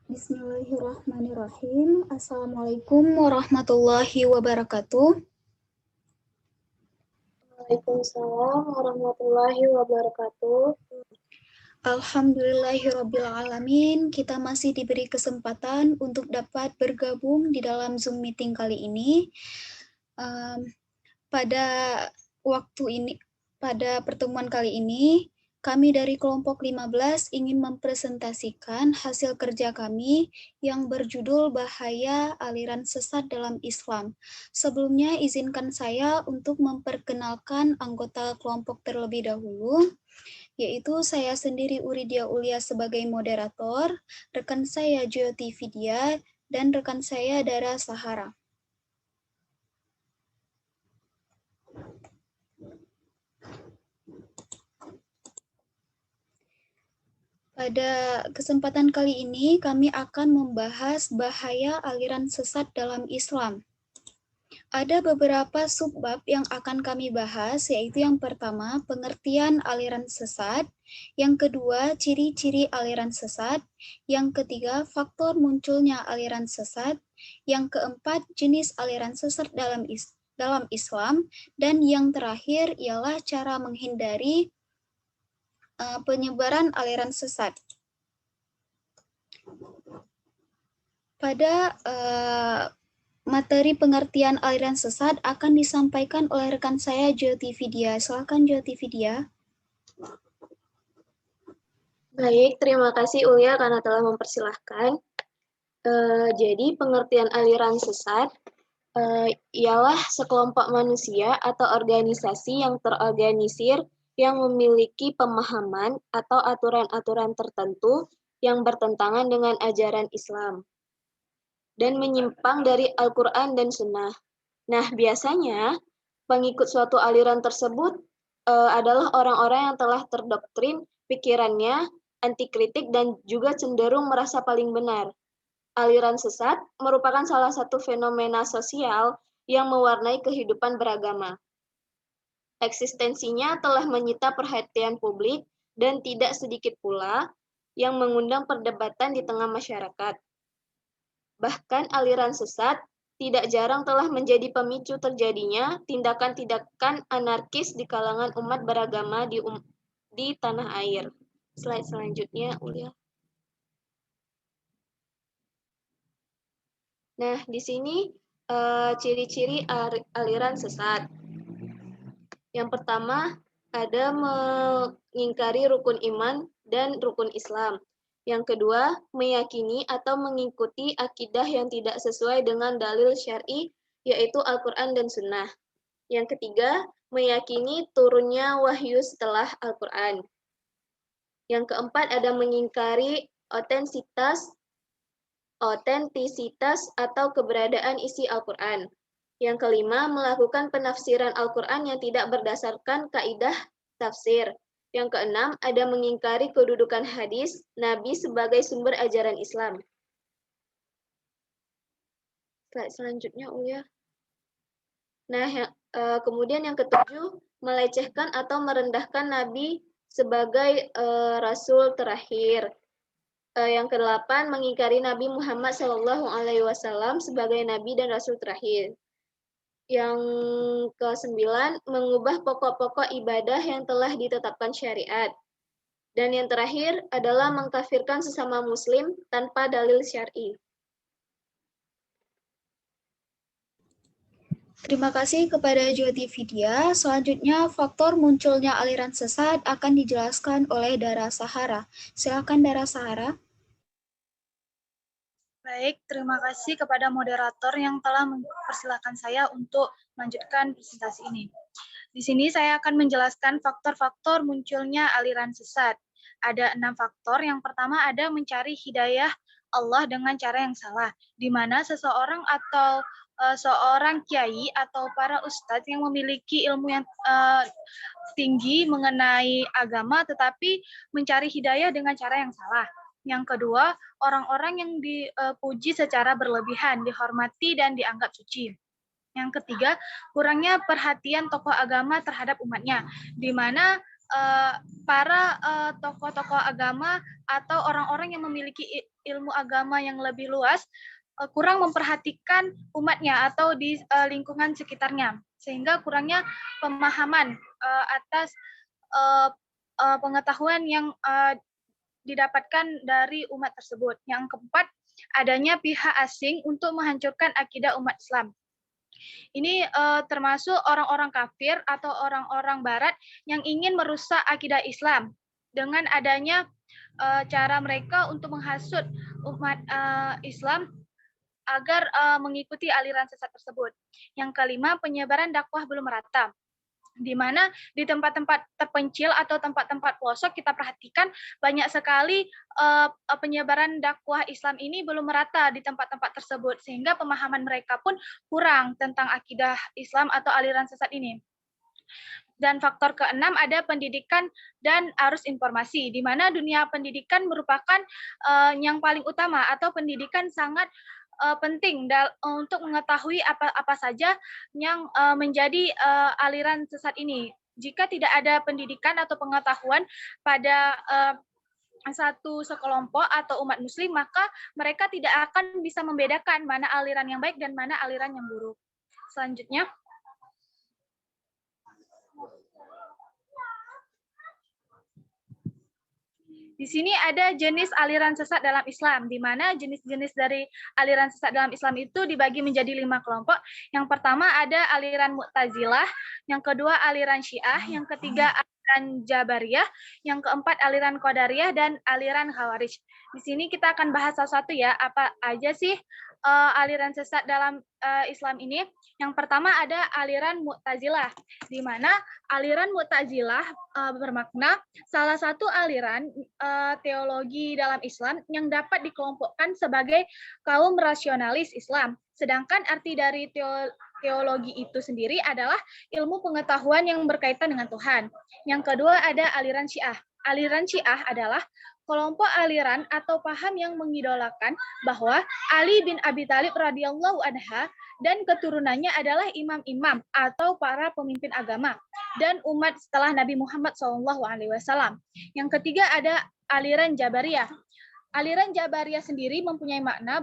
Bismillahirrahmanirrahim. Assalamualaikum warahmatullahi wabarakatuh. Waalaikumsalam warahmatullahi wabarakatuh. Alhamdulillahirrabbilalamin. Kita masih diberi kesempatan untuk dapat bergabung di dalam Zoom meeting kali ini. Pada pertemuan kali ini, kami dari kelompok 15 ingin mempresentasikan hasil kerja kami yang berjudul Bahaya Aliran Sesat dalam Islam. Sebelumnya izinkan saya untuk memperkenalkan anggota kelompok terlebih dahulu, yaitu saya sendiri Uridia Ulia sebagai moderator, rekan saya Jyoti Vidya, dan rekan saya Dara Sahara. Pada kesempatan kali ini, kami akan membahas bahaya aliran sesat dalam Islam. Ada beberapa subbab yang akan kami bahas, yaitu yang pertama, pengertian aliran sesat, yang kedua, ciri-ciri aliran sesat, yang ketiga, faktor munculnya aliran sesat, yang keempat, jenis aliran sesat dalam Islam, dan yang terakhir ialah cara menghindari penyebaran aliran sesat. Pada materi pengertian aliran sesat akan disampaikan oleh rekan saya Jyoti Vidya. Silakan Jyoti Vidya. Baik, terima kasih Ulia karena telah mempersilahkan. Jadi pengertian aliran sesat ialah sekelompok manusia atau organisasi yang terorganisir yang memiliki pemahaman atau aturan-aturan tertentu yang bertentangan dengan ajaran Islam dan menyimpang dari Al-Quran dan Sunnah. Nah, biasanya pengikut suatu aliran tersebut adalah orang-orang yang telah terdoktrin pikirannya, anti kritik, dan juga cenderung merasa paling benar. Aliran sesat merupakan salah satu fenomena sosial yang mewarnai kehidupan beragama. Eksistensinya telah menyita perhatian publik dan tidak sedikit pula yang mengundang perdebatan di tengah masyarakat. Bahkan aliran sesat tidak jarang telah menjadi pemicu terjadinya tindakan-tindakan anarkis di kalangan umat beragama di tanah air. Slide selanjutnya, Ulia. Nah, di sini ciri-ciri aliran sesat. Yang pertama, ada mengingkari rukun iman dan rukun Islam. Yang kedua, meyakini atau mengikuti akidah yang tidak sesuai dengan dalil syar'i, yaitu Al-Quran dan Sunnah. Yang ketiga, meyakini turunnya wahyu setelah Al-Quran. Yang keempat, ada mengingkari otentisitas atau keberadaan isi Al-Quran. Yang kelima, melakukan penafsiran Al-Quran yang tidak berdasarkan kaidah tafsir. Yang keenam, ada mengingkari kedudukan hadis Nabi sebagai sumber ajaran Islam. Slide selanjutnya, Uya. Nah, kemudian yang ketujuh, melecehkan atau merendahkan Nabi sebagai Rasul terakhir. Yang kedelapan, mengingkari Nabi Muhammad SAW sebagai Nabi dan Rasul terakhir. Yang kesembilan, mengubah pokok-pokok ibadah yang telah ditetapkan syariat. Dan yang terakhir adalah mengkafirkan sesama muslim tanpa dalil syar'i. Terima kasih kepada Jyoti Vidya. Selanjutnya, faktor munculnya aliran sesat akan dijelaskan oleh Dara Sahara. Silakan Dara Sahara. Baik, terima kasih kepada moderator yang telah mempersilahkan saya untuk melanjutkan presentasi ini. Di sini saya akan menjelaskan faktor-faktor munculnya aliran sesat. Ada 6 faktor. Yang pertama ada mencari hidayah Allah dengan cara yang salah, di mana seseorang atau seorang kiai atau para ustadz yang memiliki ilmu yang tinggi mengenai agama, tetapi mencari hidayah dengan cara yang salah. Yang kedua, orang-orang yang dipuji secara berlebihan, dihormati dan dianggap suci. Yang ketiga, kurangnya perhatian tokoh agama terhadap umatnya, di mana para tokoh-tokoh agama atau orang-orang yang memiliki ilmu agama yang lebih luas, kurang memperhatikan umatnya atau di lingkungan sekitarnya, sehingga kurangnya pemahaman atas pengetahuan yang didapatkan dari umat tersebut. Yang keempat, adanya pihak asing untuk menghancurkan akidah umat Islam. Ini termasuk orang-orang kafir atau orang-orang barat yang ingin merusak akidah Islam dengan adanya cara mereka untuk menghasut umat Islam agar mengikuti aliran sesat tersebut. Yang kelima, penyebaran dakwah belum merata, di mana di tempat-tempat terpencil atau tempat-tempat pelosok kita perhatikan banyak sekali penyebaran dakwah Islam ini belum merata di tempat-tempat tersebut, sehingga pemahaman mereka pun kurang tentang akidah Islam atau aliran sesat ini. Dan faktor keenam, ada pendidikan dan arus informasi, di mana dunia pendidikan merupakan yang paling utama, atau pendidikan sangat penting untuk mengetahui apa saja yang menjadi aliran sesat ini. Jika tidak ada pendidikan atau pengetahuan pada satu sekelompok atau umat muslim, maka mereka tidak akan bisa membedakan mana aliran yang baik dan mana aliran yang buruk. Selanjutnya, di sini ada jenis aliran sesat dalam Islam, di mana jenis-jenis dari aliran sesat dalam Islam itu dibagi menjadi 5 kelompok. Yang pertama ada aliran Mu'tazilah, yang kedua aliran Syiah, yang ketiga aliran Jabariyah, yang keempat aliran Qadariyah, dan aliran Khawarij. Di sini kita akan bahas satu-satu ya, apa aja sih aliran sesat dalam Islam ini. Yang pertama ada aliran Mu'tazilah, di mana aliran Mu'tazilah bermakna salah satu aliran teologi dalam Islam yang dapat dikelompokkan sebagai kaum rasionalis Islam. Sedangkan arti dari teologi itu sendiri adalah ilmu pengetahuan yang berkaitan dengan Tuhan. Yang kedua ada aliran Syiah. Aliran Syiah adalah kelompok aliran atau paham yang mengidolakan bahwa Ali bin Abi Thalib radhiyallahu anhu dan keturunannya adalah imam-imam atau para pemimpin agama dan umat setelah Nabi Muhammad SAW. Yang ketiga ada aliran Jabariyah. Aliran Jabariyah sendiri mempunyai makna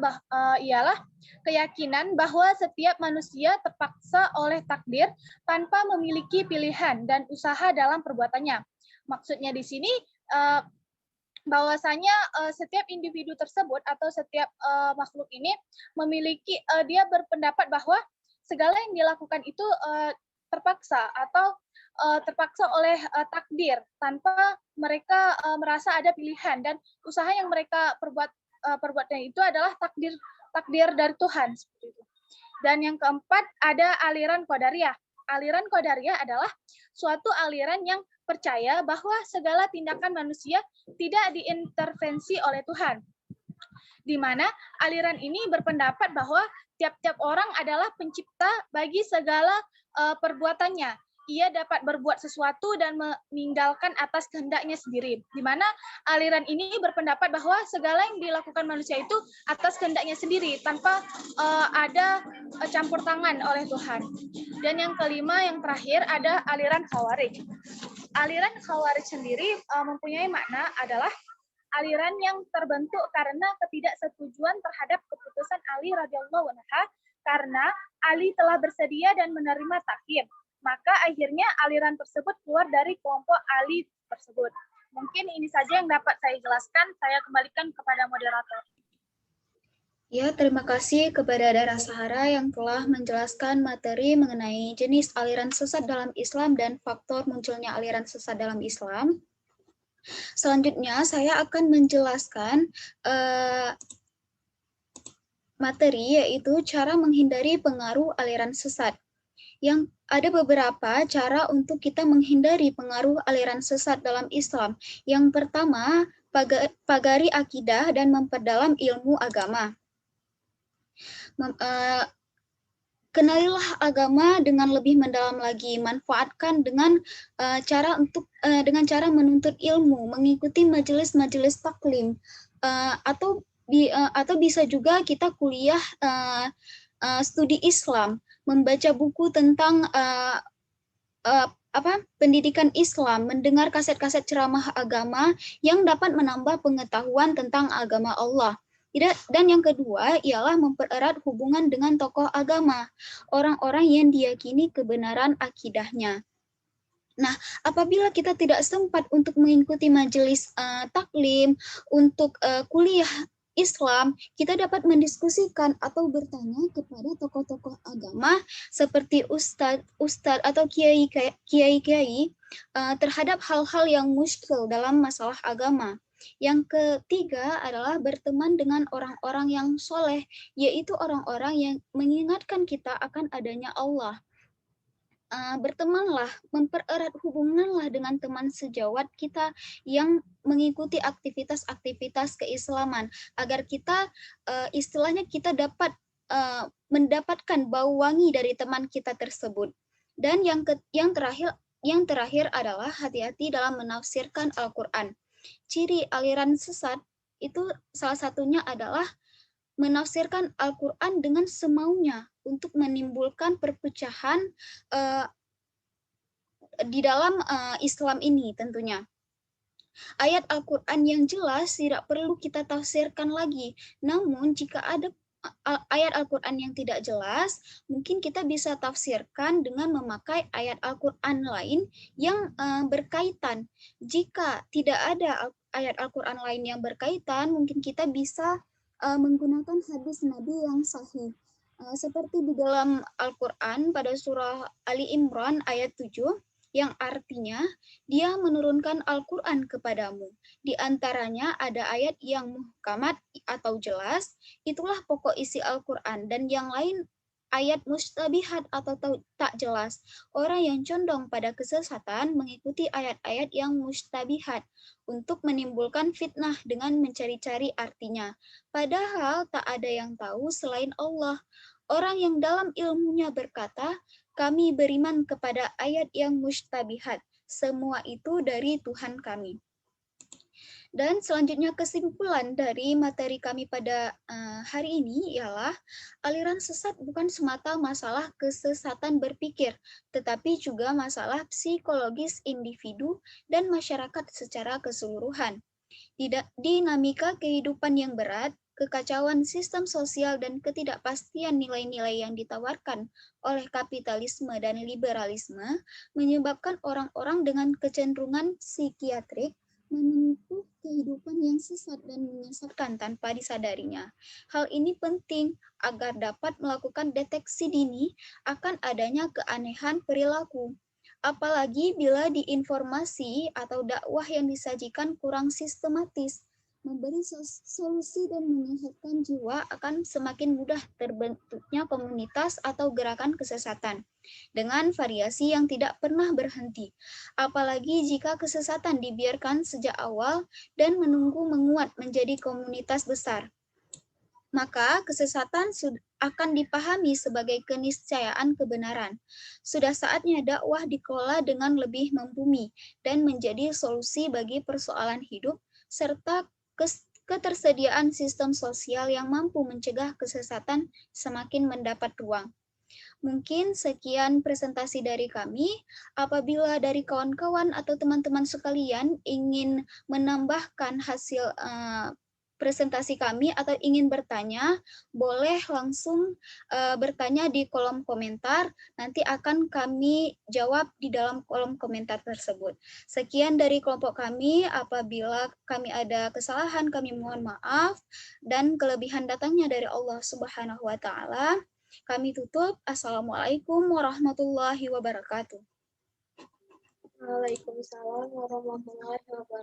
ialah keyakinan bahwa setiap manusia terpaksa oleh takdir tanpa memiliki pilihan dan usaha dalam perbuatannya. Maksudnya di sini bahwasanya setiap individu tersebut atau setiap makhluk ini memiliki, dia berpendapat bahwa segala yang dilakukan itu terpaksa atau terpaksa oleh takdir tanpa mereka merasa ada pilihan, dan usaha yang mereka perbuatnya itu adalah takdir dari Tuhan, seperti itu. Dan yang keempat ada aliran Qadariyah. Aliran Qadariyah adalah suatu aliran yang percaya bahwa segala tindakan manusia tidak diintervensi oleh Tuhan, di mana aliran ini berpendapat bahwa tiap-tiap orang adalah pencipta bagi segala perbuatannya. Ia dapat berbuat sesuatu dan meninggalkan atas kehendaknya sendiri, di mana aliran ini berpendapat bahwa segala yang dilakukan manusia itu atas kehendaknya sendiri tanpa ada campur tangan oleh Tuhan. Dan yang kelima, yang terakhir, ada aliran Khawarij. Aliran Khawarij sendiri mempunyai makna adalah aliran yang terbentuk karena ketidaksetujuan terhadap keputusan Ali radhiyallahu anhu, karena Ali telah bersedia dan menerima takhir. Maka akhirnya aliran tersebut keluar dari kelompok Ali tersebut. Mungkin ini saja yang dapat saya jelaskan. Saya kembalikan kepada moderator. Ya, terima kasih kepada Dara Sahara yang telah menjelaskan materi mengenai jenis aliran sesat dalam Islam dan faktor munculnya aliran sesat dalam Islam. Selanjutnya, saya akan menjelaskan materi, yaitu cara menghindari pengaruh aliran sesat. Yang ada beberapa cara untuk kita menghindari pengaruh aliran sesat dalam Islam. Yang pertama, pagari akidah dan memperdalam ilmu agama. Kenalilah agama dengan lebih mendalam lagi. Manfaatkan dengan cara menuntut ilmu, mengikuti majelis-majelis taklim, atau bisa juga kita kuliah studi Islam, membaca buku tentang pendidikan Islam, mendengar kaset-kaset ceramah agama yang dapat menambah pengetahuan tentang agama Allah. Dan yang kedua ialah mempererat hubungan dengan tokoh agama, orang-orang yang diyakini kebenaran akidahnya. Nah, apabila kita tidak sempat untuk mengikuti majelis taklim, untuk kuliah Islam, kita dapat mendiskusikan atau bertanya kepada tokoh-tokoh agama seperti ustadz atau kiai-kiai terhadap hal-hal yang muskil dalam masalah agama. Yang ketiga adalah berteman dengan orang-orang yang soleh, yaitu orang-orang yang mengingatkan kita akan adanya Allah. Bertemanlah, mempererat hubunganlah dengan teman sejawat kita yang mengikuti aktivitas-aktivitas keislaman agar kita istilahnya kita dapat mendapatkan bau wangi dari teman kita tersebut. Dan yang terakhir adalah hati-hati dalam menafsirkan Al-Qur'an. Ciri aliran sesat itu salah satunya adalah menafsirkan Al-Qur'an dengan semaunya untuk menimbulkan perpecahan di dalam Islam ini tentunya. Ayat Al-Qur'an yang jelas tidak perlu kita tafsirkan lagi. Namun jika ada ayat Al-Qur'an yang tidak jelas, mungkin kita bisa tafsirkan dengan memakai ayat Al-Qur'an lain yang berkaitan. Jika tidak ada ayat Al-Qur'an lain yang berkaitan, mungkin kita bisa menggunakan hadis Nabi yang sahih. Seperti di dalam Al-Qur'an pada surah Ali Imran ayat 7, yang artinya dia menurunkan Al-Qur'an kepadamu. Di antaranya ada ayat yang muhkamat atau jelas, itulah pokok isi Al-Qur'an, dan yang lain ayat mustabihat atau tak jelas. Orang yang condong pada kesesatan mengikuti ayat-ayat yang mustabihat untuk menimbulkan fitnah dengan mencari-cari artinya. Padahal tak ada yang tahu selain Allah. Orang yang dalam ilmunya berkata, kami beriman kepada ayat yang mustabihat. Semua itu dari Tuhan kami. Dan selanjutnya kesimpulan dari materi kami pada hari ini ialah aliran sesat bukan semata masalah kesesatan berpikir, tetapi juga masalah psikologis individu dan masyarakat secara keseluruhan. Dinamika kehidupan yang berat, kekacauan sistem sosial dan ketidakpastian nilai-nilai yang ditawarkan oleh kapitalisme dan liberalisme menyebabkan orang-orang dengan kecenderungan psikiatrik menempuh kehidupan yang sesat dan menyesatkan tanpa disadarinya. Hal ini penting agar dapat melakukan deteksi dini akan adanya keanehan perilaku. Apalagi bila diinformasi atau dakwah yang disajikan kurang sistematis, memberi solusi dan menyehatkan jiwa akan semakin mudah terbentuknya komunitas atau gerakan kesesatan dengan variasi yang tidak pernah berhenti. Apalagi jika kesesatan dibiarkan sejak awal dan menunggu menguat menjadi komunitas besar, maka kesesatan akan dipahami sebagai keniscayaan kebenaran. Sudah saatnya dakwah dikelola dengan lebih membumi dan menjadi solusi bagi persoalan hidup serta ketersediaan sistem sosial yang mampu mencegah kesesatan semakin mendapat ruang. Mungkin sekian presentasi dari kami. Apabila dari kawan-kawan atau teman-teman sekalian ingin menambahkan hasil presentasi kami atau ingin bertanya, boleh langsung bertanya di kolom komentar. Nanti akan kami jawab di dalam kolom komentar tersebut. Sekian dari kelompok kami. Apabila kami ada kesalahan, kami mohon maaf. Dan kelebihan datangnya dari Allah Subhanahu wa Ta'ala. Kami tutup. Assalamualaikum warahmatullahi wabarakatuh. Waalaikumsalam warahmatullahi wabarakatuh.